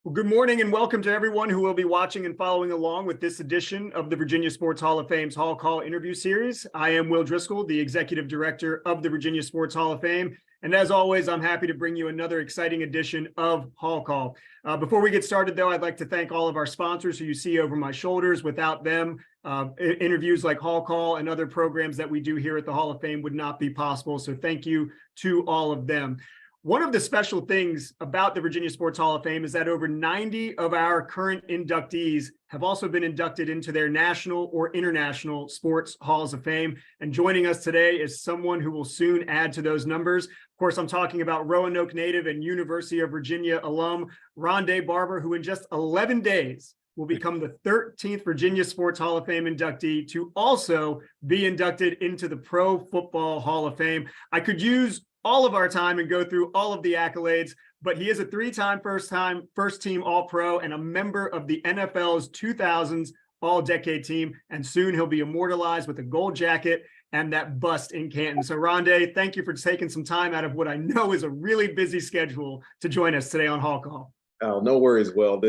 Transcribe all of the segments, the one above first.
Well, good morning and welcome to everyone who will be watching and following along with this edition of the Virginia Sports Hall of Fame's Hall Call interview series. I am Will Driscoll, the Executive Director of the Virginia Sports Hall of Fame. And as always, I'm happy to bring you another exciting edition of Hall Call. Before we get started, though, I'd like to thank all of our sponsors who you see over my shoulders. Without them, interviews like Hall Call and other programs that we do here at the Hall of Fame would not be possible. So thank you to all of them. One of the special things about the Virginia Sports Hall of Fame is that over 90 of our current inductees have also been inducted into their national or international sports halls of fame. And joining us today is someone who will soon add to those numbers. Of course, I'm talking about Roanoke native and University of Virginia alum, Ronde Barber, who in just 11 days will become the 13th Virginia Sports Hall of Fame inductee to also be inducted into the Pro Football Hall of Fame. I could use all of our time and go through all of the accolades, but he is a three-time first team All-Pro and a member of the NFL's 2000s All-Decade team. And soon he'll be immortalized with a gold jacket and that bust in Canton. So Ronde, thank you for taking some time out of what I know is a really busy schedule to join us today on Hall Call. Oh, no worries, Will.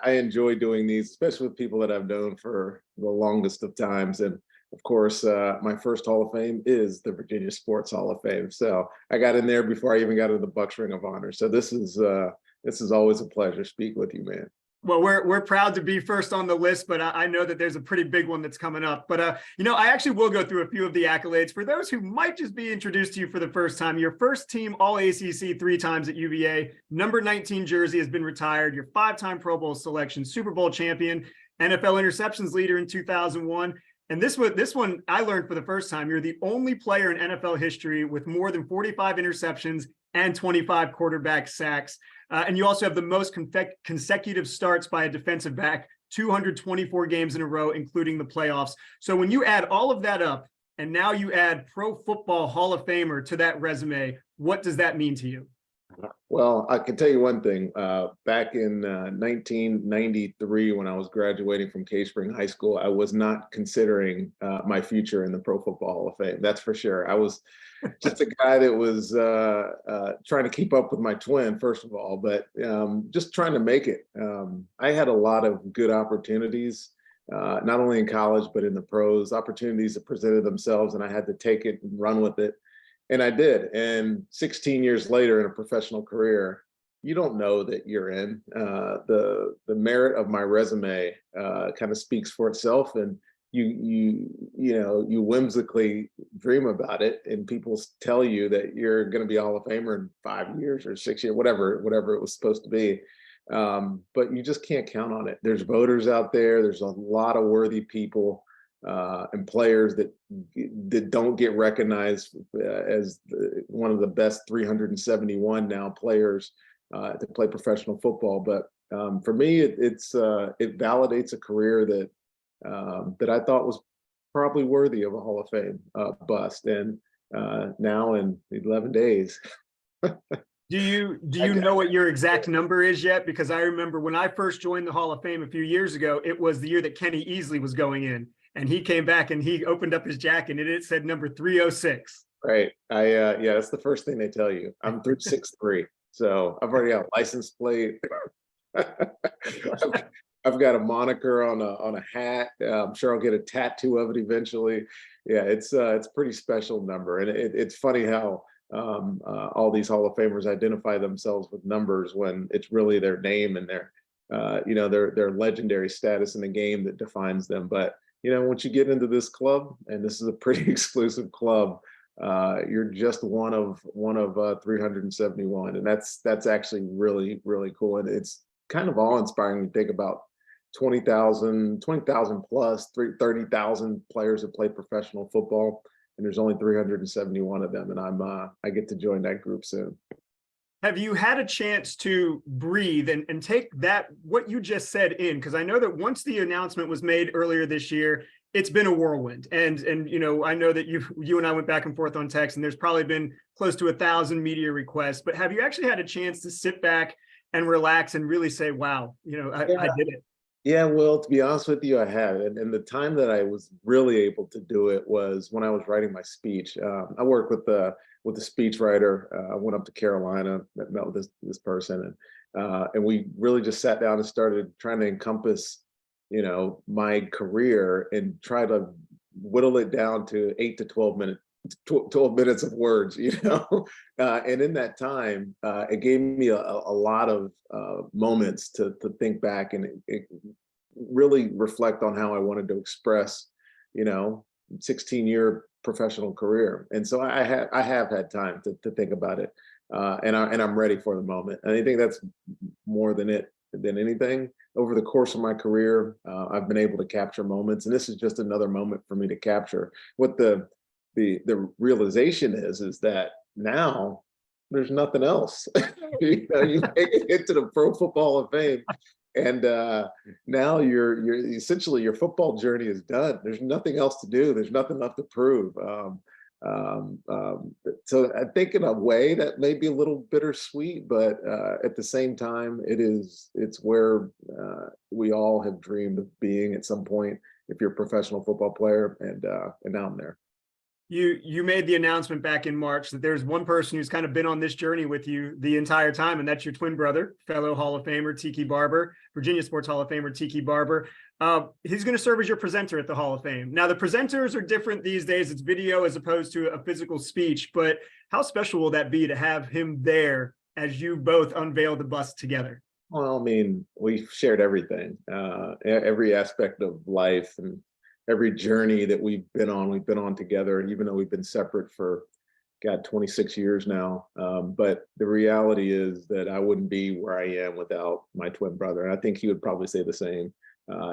I enjoy doing these, especially with people that I've known for the longest of times. And of course, my first Hall of Fame is the Virginia Sports Hall of Fame. So I got in there before I even got into the Bucs Ring of Honor. So this is always a pleasure speaking with you, man. Well, we're proud to be first on the list, but I know that there's a pretty big one that's coming up. But, I actually will go through a few of the accolades. For those who might just be introduced to you for the first time, your first team All-ACC 3 times at UVA, number 19 jersey has been retired, your 5-time Pro Bowl selection, Super Bowl champion, NFL interceptions leader in 2001. And this one I learned for the first time. You're the only player in NFL history with more than 45 interceptions and 25 quarterback sacks. And you also have the most consecutive starts by a defensive back, 224 games in a row, including the playoffs. So when you add all of that up, and now you add Pro Football Hall of Famer to that resume, what does that mean to you? Well, I can tell you one thing. Back in 1993, when I was graduating from Cave Spring High School, I was not considering my future in the Pro Football Hall of Fame. That's for sure. I was just a guy that was trying to keep up with my twin, first of all, but just trying to make it. I had a lot of good opportunities, not only in college, but in the pros, opportunities that presented themselves, and I had to take it and run with it. And I did. And 16 years later in a professional career, you don't know that you're in. The merit of my resume kind of speaks for itself, and you whimsically dream about it, and people tell you that you're going to be a Hall of Famer in 5 years or 6 years, whatever it was supposed to be. But you just can't count on it. There's voters out there. There's a lot of worthy people and players that don't get recognized as one of the best 371 now players to play professional football. But for me, it validates a career that I thought was probably worthy of a Hall of Fame bust. And now in 11 days. Do you know what your exact number is yet? Because I remember when I first joined the Hall of Fame a few years ago, it was the year that Kenny Easley was going in. And he came back and he opened up his jacket and it said number 306. Right. Yeah, that's the first thing they tell you. I'm 363. So I've already got a license plate. I've got a moniker on a hat. I'm sure I'll get a tattoo of it eventually. Yeah, it's a pretty special number. And it's funny how all these Hall of Famers identify themselves with numbers when it's really their name and their legendary status in the game that defines them. But once you get into this club, and this is a pretty exclusive club, you're just one of 371, and that's actually really, really cool. And it's kind of awe-inspiring to think about 20,000 plus 30,000 players that play professional football, and there's only 371 of them, and I get to join that group soon. Have you had a chance to breathe and take that, what you just said in? Because I know that once the announcement was made earlier this year, it's been a whirlwind. And I know that you and I went back and forth on text, and there's probably been close to 1,000 media requests. But have you actually had a chance to sit back and relax and really say, wow, I did it? Yeah, well, to be honest with you, I have. And the time that I was really able to do it was when I was writing my speech. I work with with a speechwriter. I went up to Carolina, met with this person, and we really just sat down and started trying to encompass, my career and try to whittle it down to 8 to 12 minutes of words, and in that time, it gave me a lot of moments to think back and it really reflect on how I wanted to express, 16-year professional career. And so I have had time to think about it, and I'm ready for the moment. And I think that's more than anything. Over the course of my career, I've been able to capture moments, and this is just another moment for me to capture. What the realization is that now there's nothing else. You make it into the Pro Football Hall of Fame, and now you're essentially, your football journey is done. There's nothing else to do. There's nothing left to prove. So I think in a way that may be a little bittersweet, but at the same time, it's where we all have dreamed of being at some point if you're a professional football player, and now I'm there. You made the announcement back in March that there's one person who's kind of been on this journey with you the entire time, and that's your twin brother, fellow Hall of Famer Tiki Barber, Virginia Sports Hall of Famer Tiki Barber. He's going to serve as your presenter at the Hall of Fame. Now, the presenters are different these days. It's video as opposed to a physical speech, but how special will that be to have him there as you both unveil the bust together? Well, I mean, we've shared everything, every aspect of life, and every journey that we've been on together, even though we've been separate for 26 years now. But the reality is that I wouldn't be where I am without my twin brother. And I think he would probably say the same.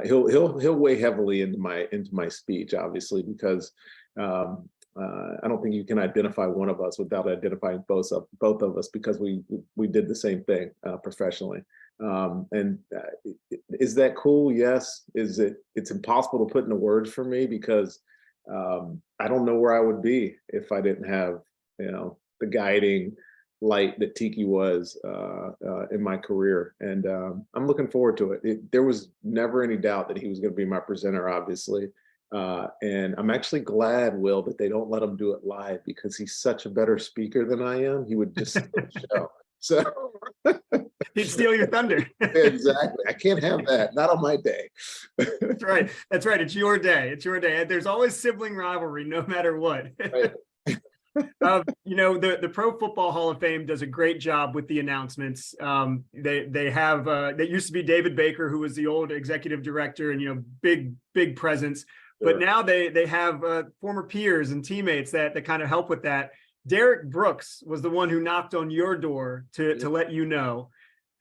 He'll weigh heavily into my speech, obviously, because I don't think you can identify one of us without identifying both of us, because we did the same thing professionally. Is that cool? Yes. It's impossible to put into words for me, because I don't know where I would be if I didn't have, the guiding light that Tiki was in my career. And I'm looking forward to it. There was never any doubt that he was going to be my presenter, obviously. And I'm actually glad, Will, that they don't let him do it live, because he's such a better speaker than I am. He would just steal the show. So he'd steal your thunder. Exactly. I can't have that. Not on my day. That's right. That's right. It's your day. It's your day. There's always sibling rivalry, no matter what. Right. The Pro Football Hall of Fame does a great job with the announcements. They have that used to be David Baker, who was the old executive director, and big presence. Sure. But now they have former peers and teammates that kind of help with that. Derek Brooks was the one who knocked on your door to let you know.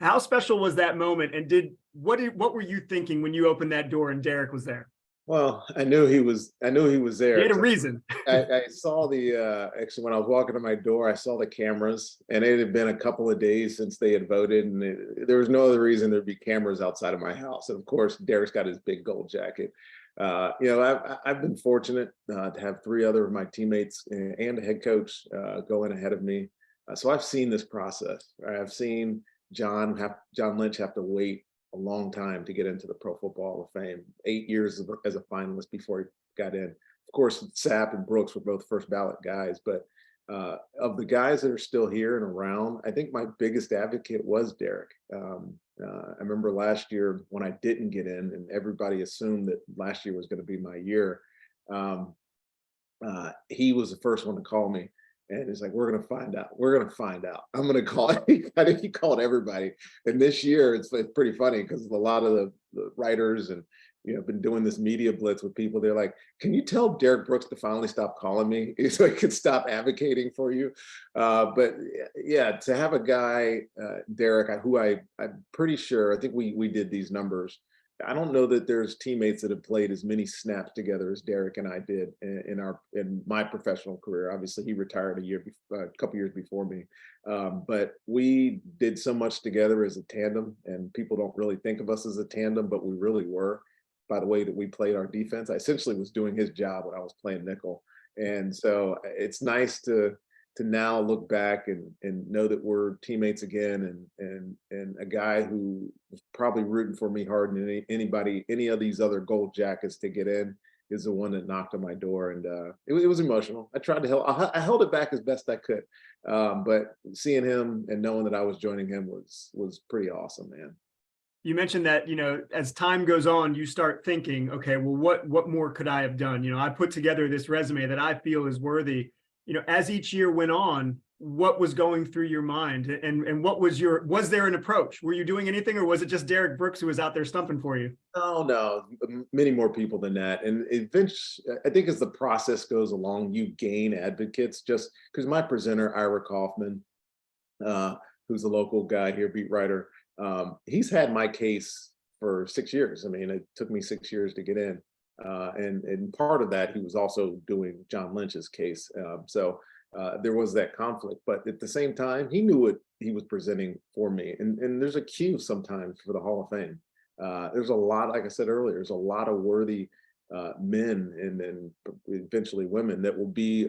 How special was that moment? And what were you thinking when you opened that door and Derek was there? Well, I knew he was there. He had a reason. I saw actually, when I was walking to my door, I saw the cameras, and it had been a couple of days since they had voted, and there was no other reason there'd be cameras outside of my house. And of course, Derek's got his big gold jacket. I've been fortunate to have 3 other of my teammates and a head coach going ahead of me. So I've seen this process. I've seen John Lynch have to wait a long time to get into the Pro Football Hall of Fame, 8 years as a finalist before he got in. Of course, Sapp and Brooks were both first ballot guys, but of the guys that are still here and around, I think my biggest advocate was Derek. I remember last year when I didn't get in, and everybody assumed that last year was going to be my year. He was the first one to call me, and he's like, "We're going to find out. We're going to find out. I'm going to call." I think he called everybody. And this year, it's pretty funny, because a lot of the writers and been doing this media blitz with people. They're like, "Can you tell Derek Brooks to finally stop calling me so I can stop advocating for you?" But yeah, to have a guy, Derek, who I'm pretty sure, I think we did these numbers. I don't know that there's teammates that have played as many snaps together as Derek and I did in my professional career. Obviously, he retired a couple years before me, but we did so much together as a tandem. And people don't really think of us as a tandem, but we really were. By the way that we played our defense, I essentially was doing his job when I was playing nickel. And so it's nice to now look back and know that we're teammates again, and a guy who was probably rooting for me harder than any of these other gold jackets to get in. is the one that knocked on my door, and it was emotional. I tried to help. I held it back as best I could, but seeing him and knowing that I was joining him was pretty awesome, man. You mentioned that, as time goes on, you start thinking, okay, well, what more could I have done? I put together this resume that I feel is worthy. As each year went on, what was going through your mind, and was there an approach? Were you doing anything, or was it just Derek Brooks who was out there stumping for you? Oh no, many more people than that. And eventually, I think as the process goes along, you gain advocates. Just because my presenter, Ira Kaufman, who's a local guy here, beat writer, he's had my case for 6 years. I mean, it took me 6 years to get in. And part of that, he was also doing John Lynch's case. So there was that conflict, but at the same time, he knew what he was presenting for me. And there's a queue sometimes for the Hall of Fame. There's a lot, like I said earlier, there's a lot of worthy men and then eventually women that will be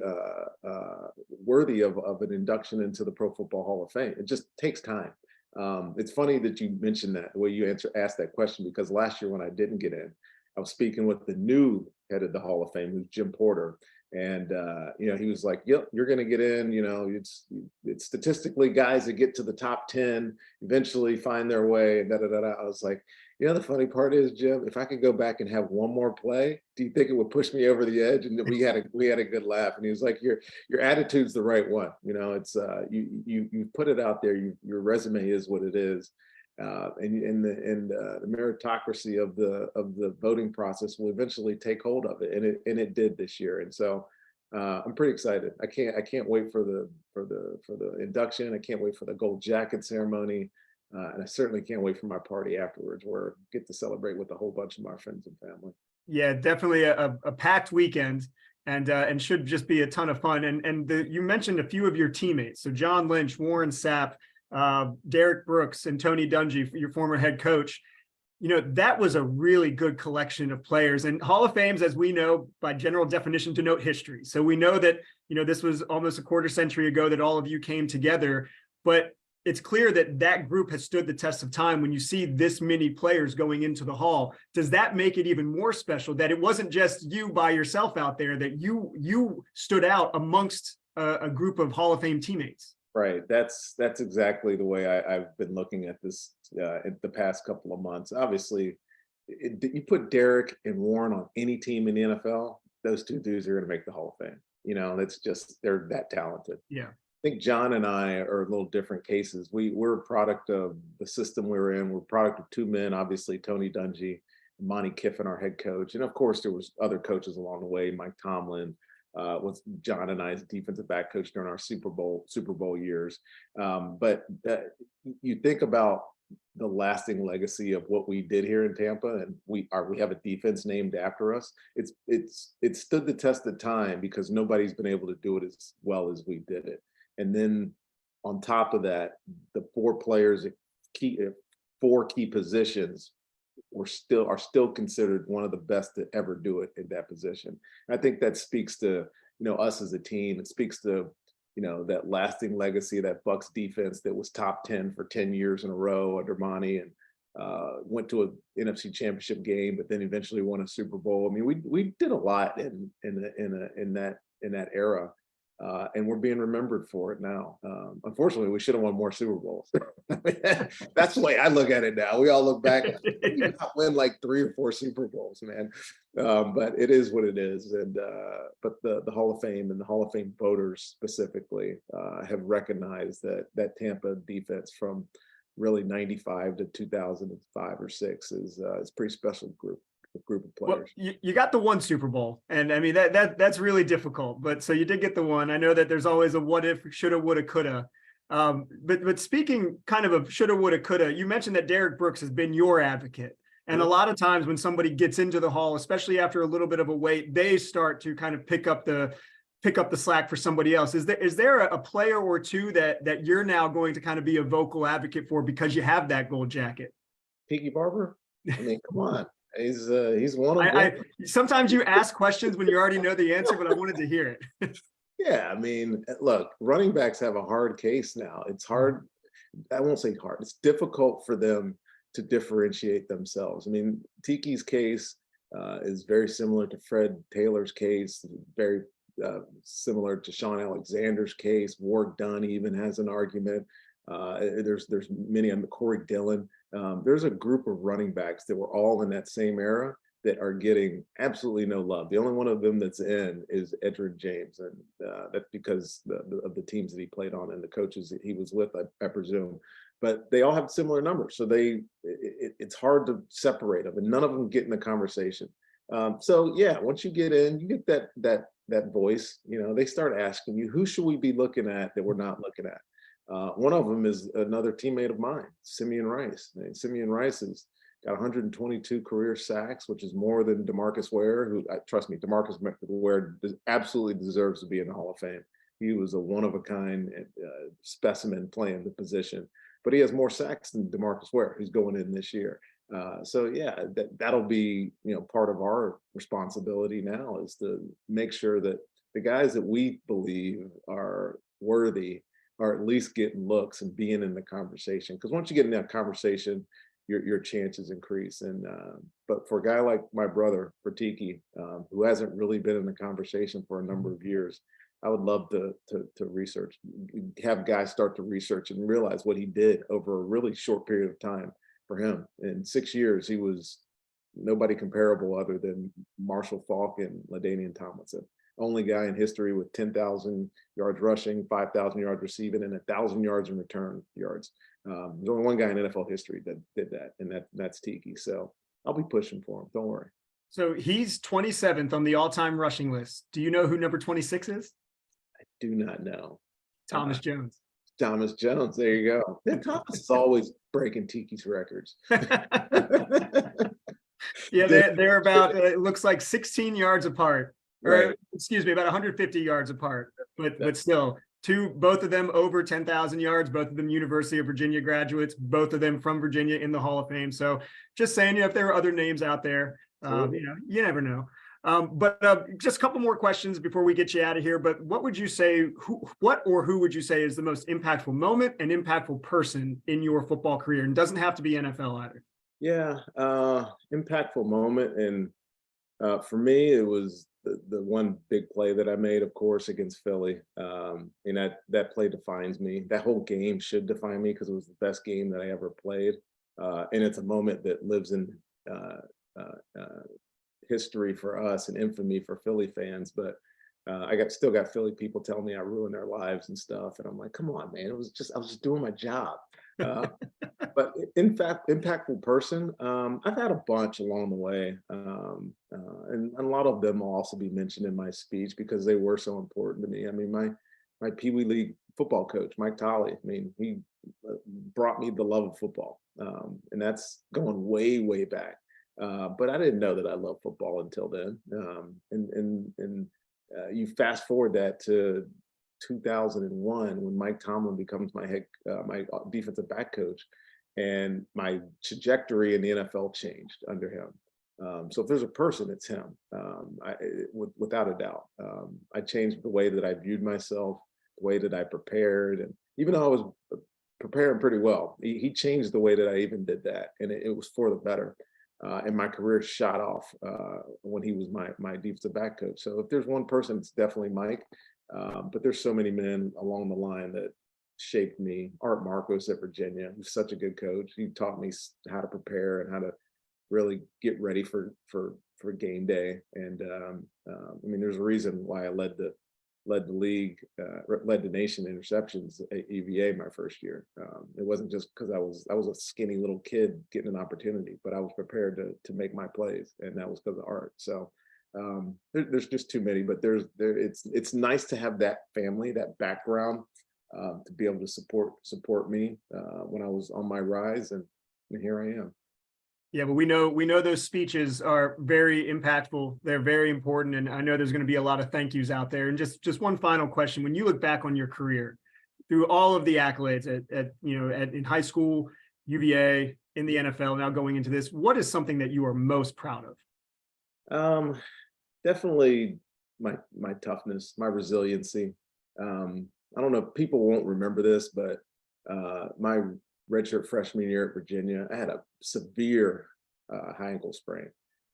worthy of an induction into the Pro Football Hall of Fame. It just takes time. It's funny that you mentioned that, the way you asked that question, because last year when I didn't get in, I was speaking with the new head of the Hall of Fame, who's Jim Porter. And, he was like, yep, you're going to get in, it's statistically guys that get to the top 10 eventually find their way. And I was like, the funny part is, Jim, if I could go back and have one more play, do you think it would push me over the edge? And we had a good laugh. And he was like, your attitude's the right one. It's you put it out there. Your resume is what it is. And the meritocracy of the voting process will eventually take hold of it, and it did this year. And so I'm pretty excited. I can't wait for the induction. I can't wait for the gold jacket ceremony, and I certainly can't wait for my party afterwards, where I get to celebrate with a whole bunch of my friends and family. Yeah, definitely a packed weekend, and should just be a ton of fun. And you mentioned a few of your teammates, so John Lynch, Warren Sapp, Derek Brooks, and Tony Dungy, your former head coach. That was a really good collection of players, and Hall of Fames, as we know, by general definition, denote history. So we know that, this was almost a quarter century ago that all of you came together, but it's clear that that group has stood the test of time. When you see this many players going into the Hall, does that make it even more special that it wasn't just you by yourself out there, that you stood out amongst a group of Hall of Fame teammates? Right. That's exactly the way I've been looking at this in the past couple of months. Obviously, you put Derek and Warren on any team in the NFL, those two dudes are going to make the Hall of Fame. That's just, they're that talented. Yeah. I think John and I are a little different cases. We're a product of the system we were in. We're a product of two men, obviously, Tony Dungy, Monty Kiffin, our head coach. And of course, there was other coaches along the way, Mike Tomlin, was John and I's defensive back coach during our Super Bowl years. But you think about the lasting legacy of what we did here in Tampa, and we have a defense named after us. It's stood the test of time because nobody's been able to do it as well as we did it. And then on top of that, the four players at four key positions are still considered one of the best to ever do it in that position. And I think that speaks to us as a team. It speaks to that lasting legacy of that Bucs defense that was top 10 for 10 years in a row under Monty, and went to an NFC Championship game, but then eventually won a Super Bowl. I mean, we did a lot in that era. And we're being remembered for it now. Unfortunately, we should have won more Super Bowls. That's the way I look at it now. We all look back, we did not win like 3 or 4 Super Bowls, man. But it is what it is. And but the Hall of Fame and the Hall of Fame voters specifically have recognized that Tampa defense from really 95 to 2005 or 6 is a pretty special group of players. Well, you got the one Super Bowl, and I mean that's really difficult, but so you did get the one. I know that there's always a what if, shoulda, woulda, coulda. But speaking kind of shoulda, woulda, coulda, you mentioned that Derek Brooks has been your advocate. And a lot of times when somebody gets into the Hall, especially after a little bit of a wait, they start to kind of pick up the slack for somebody else. Is there a player or two that you're now going to kind of be a vocal advocate for because you have that gold jacket? Tiki Barber? I mean, come on. He's one of them. Sometimes you ask questions when you already know the answer, but I wanted to hear it. Yeah, I mean, look, running backs have a hard case now. It's hard. I won't say hard. It's difficult for them to differentiate themselves. I mean, Tiki's case is very similar to Fred Taylor's case, very similar to Sean Alexander's case. Warwick Dunn even has an argument. There's many of them, Corey Dillon. There's a group of running backs that were all in that same era that are getting absolutely no love. The only one of them that's in is Edgerrin James, and that's because of the teams that he played on and the coaches that he was with, I presume. But they all have similar numbers, so it's hard to separate them, and none of them get in the conversation. So yeah, once you get in, you get that voice. You know, they start asking you, who should we be looking at that we're not looking at? One of them is another teammate of mine, Simeon Rice. And Simeon Rice has got 122 career sacks, which is more than DeMarcus Ware, who, trust me, DeMarcus Ware absolutely deserves to be in the Hall of Fame. He was a one-of-a-kind specimen playing the position, but he has more sacks than DeMarcus Ware, who's going in this year. So yeah, that'll be, you know, part of our responsibility now, is to make sure that the guys that we believe are worthy are at least getting looks and being in the conversation. Because once you get in that conversation, your chances increase. And but for a guy like my brother, for Tiki, who hasn't really been in the conversation for a number of years, I would love to research, have guys start to research and realize what he did over a really short period of time. For him, in 6 years, he was nobody comparable other than Marshall Faulk and LaDainian Tomlinson. Only guy in history with 10,000 yards rushing, 5,000 yards receiving, and 1,000 yards in return yards. There's only one guy in NFL history that did that, and that's Tiki. So I'll be pushing for him. Don't worry. So he's 27th on the all-time rushing list. Do you know who number 26 is? I do not know. Thomas Jones. Thomas Jones. There you go. Yeah, Thomas is always breaking Tiki's records. Yeah, they're about, it looks like 16 yards apart. Or Right. excuse me, about 150 yards apart. But still, both of them over 10,000 yards, both of them University of Virginia graduates, both of them from Virginia in the Hall of Fame. So just saying, you know, if there are other names out there, you know, you never know. But just a couple more questions before we get you out of here. But what would you say, who would you say is the most impactful moment and impactful person in your football career? And doesn't have to be NFL either. Yeah, impactful moment. And for me, it was the one big play that I made, of course, against Philly. And that play defines me. That whole game should define me because it was the best game that I ever played. And it's a moment that lives in history for us and infamy for Philly fans. But I still got Philly people telling me I ruined their lives and stuff. And I'm like, come on, man. I was just doing my job. But in fact, impactful person, I've had a bunch along the way. And a lot of them will also be mentioned in my speech because they were so important to me. I mean, my Pee Wee League football coach, Mike Tolley, I mean, he brought me the love of football. And that's going way, way back. But I didn't know that I loved football until then. And you fast forward that to 2001 when Mike Tomlin becomes my defensive back coach, and my trajectory in the NFL changed under him. So if there's a person, it's him, without a doubt. I changed the way that I viewed myself, the way that I prepared, and even though I was preparing pretty well, he changed the way that I even did that, and it was for the better. And my career shot off when he was my defensive back coach. So if there's one person, it's definitely Mike. But there's so many men along the line that shaped me. Art Marcos at Virginia, who's such a good coach. He taught me how to prepare and how to really get ready for game day. And I mean, there's a reason why I led the league, led the nation in interceptions at EVA my first year. It wasn't just because I was a skinny little kid getting an opportunity, but I was prepared to make my plays, and that was because of Art. So there's just too many, but it's nice to have that family, that background, to be able to support me when I was on my rise, and here I am. Yeah, but we know those speeches are very impactful. They're very important, and I know there's going to be a lot of thank yous out there. And just one final question: when you look back on your career, through all of the accolades in high school, UVA, in the NFL, now going into this, what is something that you are most proud of? Definitely my toughness, my resiliency. I don't know, people won't remember this, but my redshirt freshman year at Virginia, I had a severe high ankle sprain.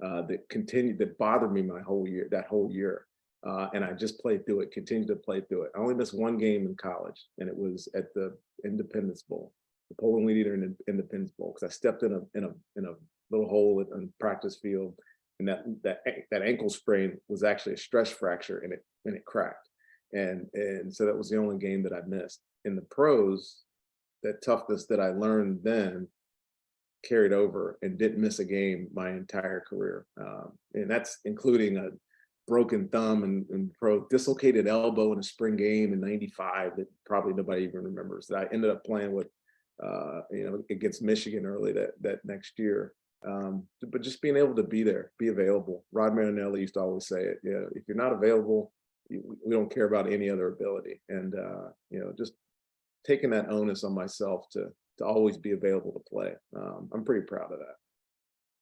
that bothered me that whole year. And I just played through it, continued to play through it. I only missed one game in college, and it was at the Independence Bowl, the polling leader in Independence Bowl, because I stepped in a little hole in the practice field, and that ankle sprain was actually a stress fracture, and it cracked, and so that was the only game that I missed. In the pros, that toughness that I learned then carried over and didn't miss a game my entire career, and that's including a broken thumb and dislocated elbow in a spring game in '95 that probably nobody even remembers, that I ended up playing with against Michigan early that next year. But just being able to be there, be available. Rod Marinelli used to always say it, if you're not available, we don't care about any other ability. And just taking that onus on myself to always be available to play. I'm pretty proud of that.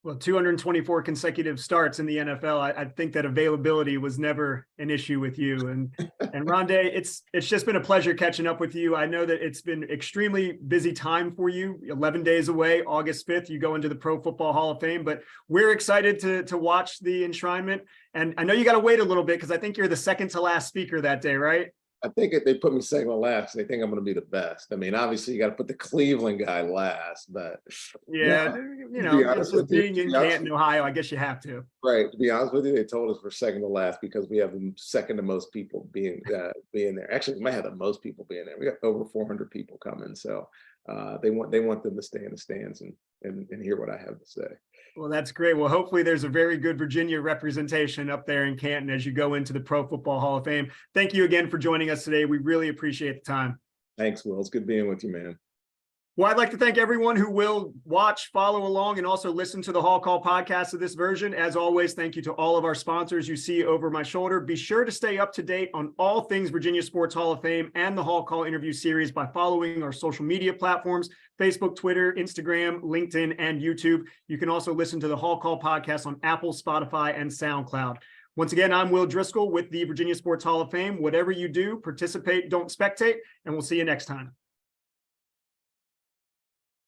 Well, 224 consecutive starts in the NFL. I think that availability was never an issue with you. And Ronde, it's just been a pleasure catching up with you. I know that it's been extremely busy time for you. 11 days away, August 5th, you go into the Pro Football Hall of Fame. But we're excited to watch the enshrinement. And I know you got to wait a little bit because I think you're the second to last speaker that day, right? I think they put me second to last. They think I'm going to be the best. I mean, obviously, you got to put the Cleveland guy last, but yeah, just being in Canton, Ohio, I guess you have to. Right. To be honest with you, they told us we're second to last because we have the second to most people being there. Actually, we might have the most people being there. We got over 400 people coming, so they want them to stay in the stands and hear what I have to say. Well, that's great. Well, hopefully there's a very good Virginia representation up there in Canton as you go into the Pro Football Hall of Fame. Thank you again for joining us today. We really appreciate the time. Thanks, Will. It's good being with you, man. Well, I'd like to thank everyone who will watch, follow along, and also listen to the Hall Call podcast of this version. As always, thank you to all of our sponsors you see over my shoulder. Be sure to stay up to date on all things Virginia Sports Hall of Fame and the Hall Call interview series by following our social media platforms, Facebook, Twitter, Instagram, LinkedIn, and YouTube. You can also listen to the Hall Call podcast on Apple, Spotify, and SoundCloud. Once again, I'm Will Driscoll with the Virginia Sports Hall of Fame. Whatever you do, participate, don't spectate, and we'll see you next time.